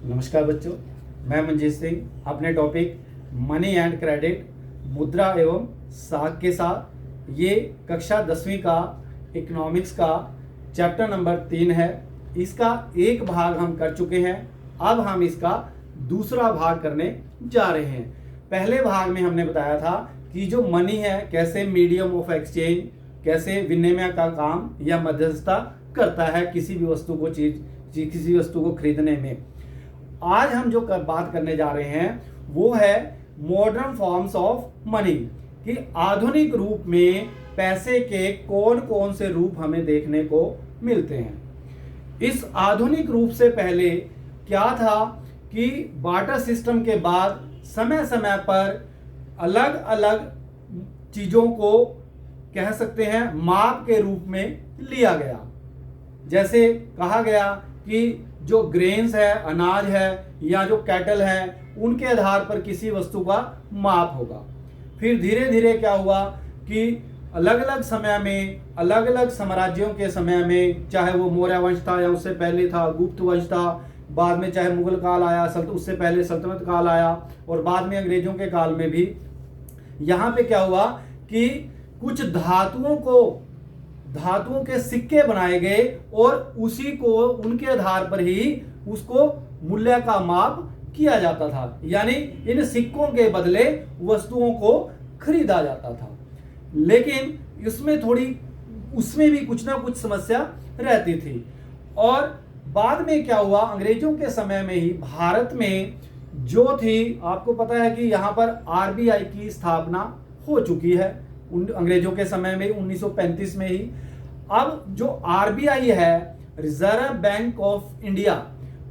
नमस्कार बच्चों, मैं मंजीत सिंह अपने टॉपिक मनी एंड क्रेडिट मुद्रा एवं साख के साथ ये कक्षा 10वीं का इकोनॉमिक्स का चैप्टर नंबर 3 है। इसका एक भाग हम कर चुके हैं। अब हम इसका दूसरा भाग करने जा रहे हैं। पहले भाग में हमने बताया था कि जो मनी है कैसे मीडियम ऑफ एक्सचेंज, कैसे विनिमय का काम या मध्यस्थता करता है किसी भी वस्तु को किसी वस्तु को खरीदने में। आज हम जो बात करने जा रहे हैं वो है मॉडर्न फॉर्म्स ऑफ मनी, कि आधुनिक रूप में पैसे के कौन कौन से रूप हमें देखने को मिलते हैं। इस आधुनिक रूप से पहले क्या था कि बार्टर सिस्टम के बाद समय समय पर अलग अलग चीजों को कह सकते हैं माप के रूप में लिया गया। जैसे कहा गया कि जो ग्रेन्स है, अनाज है या जो कैटल है, उनके आधार पर किसी वस्तु का माप होगा। फिर धीरे धीरे क्या हुआ कि अलग अलग समय में, अलग अलग साम्राज्यों के समय में, चाहे वो मौर्य वंश था या उससे पहले था गुप्त वंश था, बाद में चाहे मुगल काल आया, उससे पहले सल्तनत काल आया, और बाद में अंग्रेजों के काल में भी यहाँ पे क्या हुआ कि कुछ धातुओं के सिक्के बनाए गए और उसी को उनके आधार पर ही उसको मूल्य का माप किया जाता था। यानी इन सिक्कों के बदले वस्तुओं को खरीदा जाता था। लेकिन उसमें भी कुछ ना कुछ समस्या रहती थी। और बाद में क्या हुआ, अंग्रेजों के समय में ही भारत में जो थी, आपको पता है कि यहाँ पर आरबीआई की स्थापना हो चुकी है अंग्रेजों के समय में 1935 में ही। अब जो आरबीआई है, रिजर्व बैंक ऑफ इंडिया,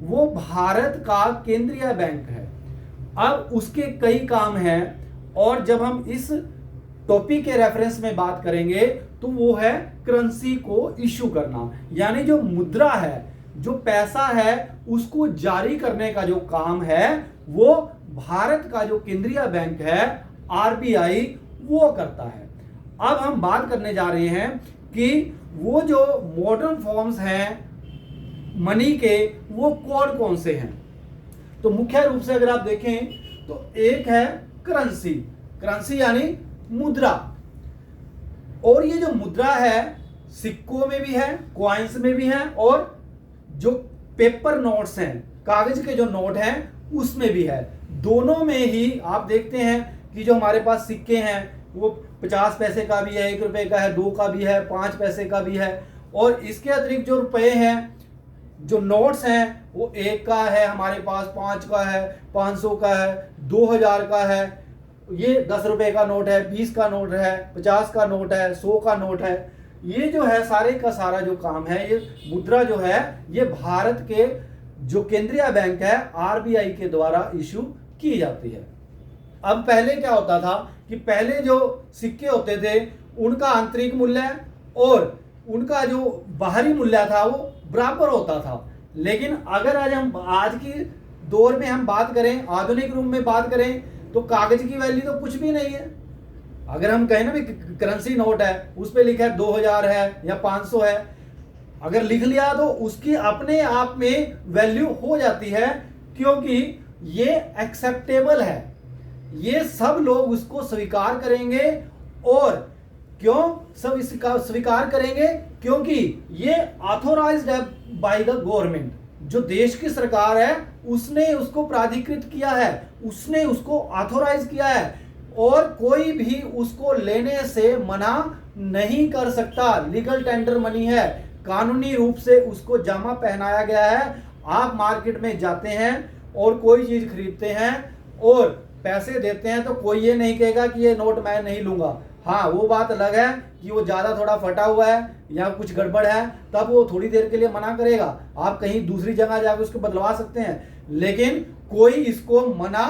वो भारत का केंद्रीय बैंक है। अब उसके कई काम हैं, और जब हम इस टॉपिक के रेफरेंस में बात करेंगे तो वो है करेंसी को इशू करना। यानी जो मुद्रा है, जो पैसा है, उसको जारी करने का जो काम है वो भारत का जो केंद्रीय बैंक है आरबीआई वो करता है। अब हम बात करने जा रहे हैं कि वो जो मॉडर्न फॉर्म्स हैं मनी के वो कौन कौन से हैं। तो मुख्य रूप से अगर आप देखें तो एक है करेंसी यानी मुद्रा। और ये जो मुद्रा है सिक्कों में भी है, कॉइन्स में भी है, और जो पेपर नोट्स हैं, कागज के जो नोट हैं, उसमें भी है। दोनों में ही आप देखते हैं कि जो हमारे पास सिक्के हैं वो 50 पैसे का भी है, 1 रुपए का है, 2 का भी है, 5 पैसे का भी है। और इसके अतिरिक्त जो रुपए हैं, जो नोट्स हैं, वो 1 का है हमारे पास, 5 का है, 500 का है, 2000 का है, ये 10 रुपए का नोट है, 20 का नोट है, 50 का नोट है, 100 का नोट है। ये जो है सारे का सारा जो काम है, ये मुद्रा जो है ये भारत के जो केंद्रीय बैंक है आरबीआई के द्वारा इशू की जाती है। अब पहले क्या होता था कि पहले जो सिक्के होते थे उनका आंतरिक मूल्य और उनका जो बाहरी मूल्य था वो बराबर होता था। लेकिन अगर आज की दौर में हम बात करें, आधुनिक रूप में बात करें, तो कागज की वैल्यू तो कुछ भी नहीं है। अगर हम कहें ना भी करेंसी नोट है, उस पर लिखा है 2000 है या 500 है, अगर लिख लिया तो उसकी अपने आप में वैल्यू हो जाती है, क्योंकि ये एक्सेप्टेबल है, ये सब लोग उसको स्वीकार करेंगे। और क्यों सब इसका स्वीकार करेंगे? क्योंकि ये ऑथोराइज्ड है बाय द गवर्नमेंट। जो देश की सरकार है उसने उसको प्राधिकृत किया है, उसने उसको ऑथोराइज किया है, और कोई भी उसको लेने से मना नहीं कर सकता। लीगल टेंडर मनी है, कानूनी रूप से उसको जामा पहनाया गया है। आप मार्केट में जाते हैं और कोई चीज खरीदते हैं और पैसे देते हैं तो कोई ये नहीं कहेगा कि ये नोट मैं नहीं लूंगा। हाँ, वो बात अलग है कि वो ज्यादा थोड़ा फटा हुआ है या कुछ गड़बड़ है, तब वो थोड़ी देर के लिए मना करेगा। आप कहीं दूसरी जगह जाकर उसको बदलवा सकते हैं, लेकिन कोई इसको मना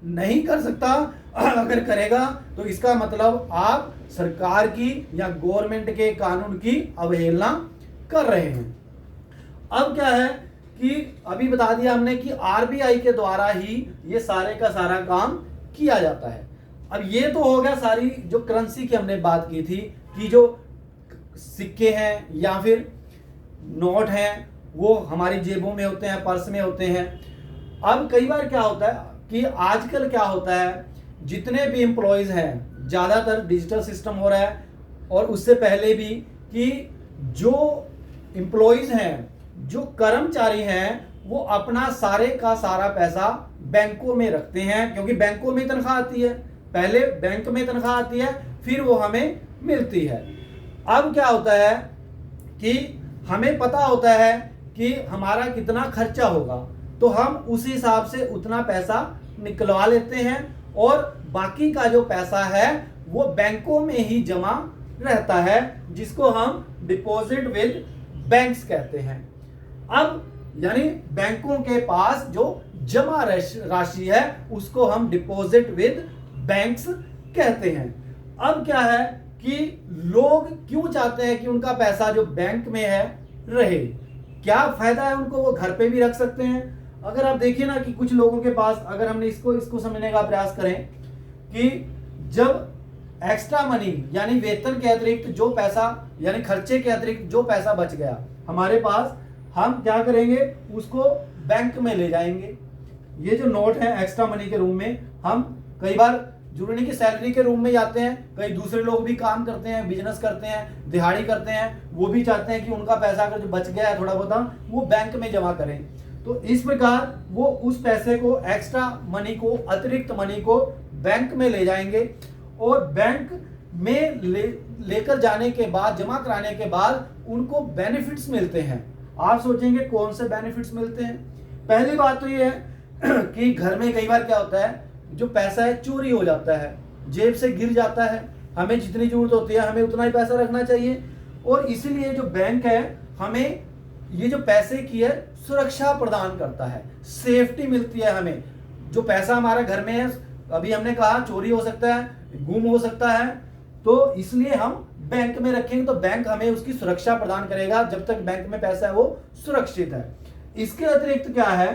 नहीं कर सकता। अगर करेगा तो इसका मतलब आप सरकार की या गवर्नमेंट के कानून की अवहेलना कर रहे हैं। अब क्या है कि अभी बता दिया हमने कि आरबीआई के द्वारा ही ये सारे का सारा काम किया जाता है। अब ये तो हो गया सारी जो करेंसी की हमने बात की थी, कि जो सिक्के हैं या फिर नोट हैं वो हमारी जेबों में होते हैं, पर्स में होते हैं। अब कई बार क्या होता है कि आजकल क्या होता है, जितने भी एम्प्लॉयज हैं ज्यादातर डिजिटल सिस्टम हो रहा है, और उससे पहले भी कि जो एम्प्लॉयज हैं, जो कर्मचारी हैं, वो अपना सारे का सारा पैसा बैंकों में रखते हैं, क्योंकि बैंकों में तनख्वाह आती है, पहले बैंक में तनख्वाह आती है, फिर वो हमें मिलती है। अब क्या होता है कि हमें पता होता है कि हमारा कितना खर्चा होगा, तो हम उस हिसाब से उतना पैसा निकलवा लेते हैं, और बाकी का जो पैसा है वो बैंकों में ही जमा रहता है, जिसको हम डिपॉजिट विद बैंक्स कहते हैं। अब यानी बैंकों के पास जो जमा राशि है उसको हम डिपॉजिट विद बैंक्स कहते हैं। अब क्या है कि लोग क्यों चाहते हैं कि उनका पैसा जो बैंक में है रहे, क्या फायदा है उनको, वो घर पे भी रख सकते हैं। अगर आप देखिए ना कि कुछ लोगों के पास, अगर हमने इसको समझने का प्रयास करें कि जब एक्स्ट्रा मनी यानी वेतन के अतिरिक्त जो पैसा यानी खर्चे के अतिरिक्त जो पैसा बच गया हमारे पास, हम क्या करेंगे, उसको बैंक में ले जाएंगे। ये जो नोट है एक्स्ट्रा मनी के रूम में, हम कई बार जरूरी की सैलरी के रूम में जाते हैं, कई दूसरे लोग भी काम करते हैं, बिजनेस करते हैं, दिहाड़ी करते हैं, वो भी चाहते हैं कि उनका पैसा अगर जो बच गया है थोड़ा बहुत वो बैंक में जमा करें। तो इस प्रकार वो उस पैसे को, एक्स्ट्रा मनी को, अतिरिक्त मनी को बैंक में ले जाएंगे, और बैंक में लेकर जाने के बाद, जमा कराने के बाद उनको बेनिफिट्स मिलते हैं। आप सोचेंगे कौन से बेनिफिट्स मिलते हैं। पहली बात तो ये है कि घर में कई बार क्या होता है, जो पैसा है चोरी हो जाता है, जेब से गिर जाता है, हमें जितनी जरूरत होती है हमें उतना ही पैसा रखना चाहिए, और इसीलिए जो बैंक है हमें ये जो पैसे की है सुरक्षा प्रदान करता है, सेफ्टी मिलती है हमें। जो पैसा हमारे घर में है, अभी हमने कहा चोरी हो सकता है, गुम हो सकता है, तो इसलिए हम बैंक में रखेंगे, तो बैंक हमें उसकी सुरक्षा प्रदान करेगा जब तक बैंक में पैसा है वो सुरक्षित है। इसके अतिरिक्त क्या है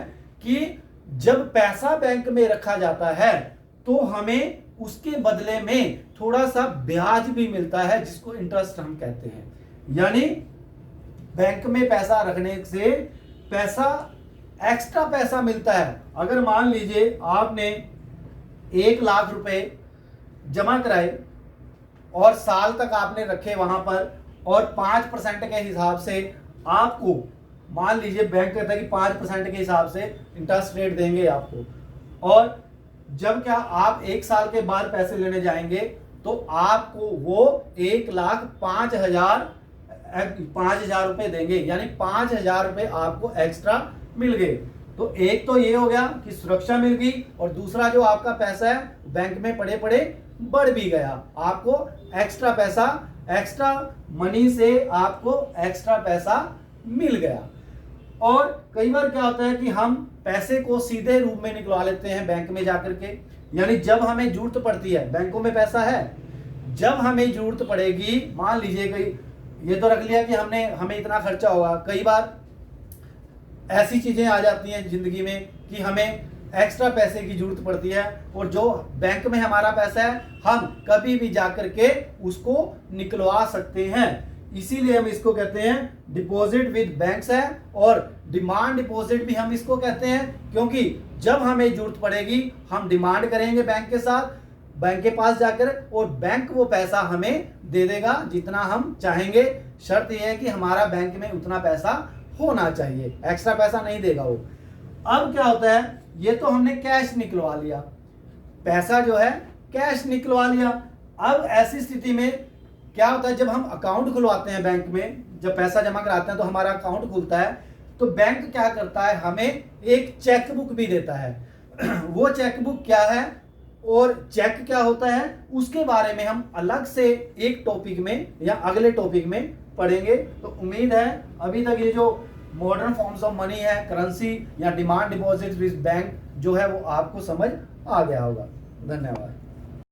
कि जब पैसा बैंक में रखा जाता है तो हमें उसके बदले में थोड़ा सा ब्याज भी मिलता है, जिसको इंटरेस्ट हम कहते हैं। यानी बैंक में पैसा रखने से पैसा, एक्स्ट्रा पैसा मिलता है। अगर मान लीजिए आपने 1 लाख रुपए जमा कराए और साल तक आपने रखे वहां पर, और 5% के हिसाब से आपको, मान लीजिए बैंक कहता है कि 5% के हिसाब से इंटरेस्ट रेट देंगे आपको, और जब क्या आप 1 साल के बाद पैसे लेने जाएंगे तो आपको वो 1,05,000 रुपए देंगे, यानी 5,000 रुपए आपको एक्स्ट्रा मिल गए। तो एक तो ये हो गया कि सुरक्षा मिल गई, और दूसरा जो आपका पैसा है बैंक में पड़े पड़े बढ़ भी गया, आपको एक्स्ट्रा पैसा, एक्स्ट्रा मनी से आपको एक्स्ट्रा पैसा मिल गया। और कई बार क्या होता है कि हम पैसे को सीधे रूप में निकलवा लेते हैं बैंक में जाकर के, यानी जब हमें जरूरत पड़ती है, बैंकों में पैसा है, जब हमें जरूरत पड़ेगी, मान लीजिए कई ये तो रख लिया कि हमें इतना खर्चा होगा, कई बार ऐसी चीजें आ जाती हैं जिंदगी में कि हमें एक्स्ट्रा पैसे की जरूरत पड़ती है, और जो बैंक में हमारा पैसा है हम कभी भी जाकर के उसको निकलवा सकते हैं। इसीलिए हम इसको कहते हैं डिपॉजिट विद बैंक्स है, और डिमांड डिपॉजिट भी हम इसको कहते हैं, क्योंकि जब हमें जरूरत पड़ेगी हम डिमांड करेंगे बैंक के साथ, बैंक के पास जाकर, और बैंक वो पैसा हमें दे देगा जितना हम चाहेंगे। शर्त यह है कि हमारा बैंक में उतना पैसा होना चाहिए, एक्स्ट्रा पैसा नहीं देगा वो। अब क्या होता है, ये तो हमने कैश निकलवा लिया, पैसा जो है कैश निकलवा लिया। अब ऐसी स्थिति में क्या होता है, जब हम अकाउंट खुलवाते हैं बैंक में, जब पैसा जमा कराते हैं तो हमारा अकाउंट खुलता है, तो बैंक क्या करता है, हमें एक चेकबुक भी देता है। वो चेकबुक क्या है और चेक क्या होता है, उसके बारे में हम अलग से एक टॉपिक में या अगले टॉपिक में पढ़ेंगे। तो उम्मीद है अभी तक ये जो मॉडर्न फॉर्म्स ऑफ मनी है, करेंसी या डिमांड डिपॉजिट विद बैंक जो है वो आपको समझ आ गया होगा। धन्यवाद।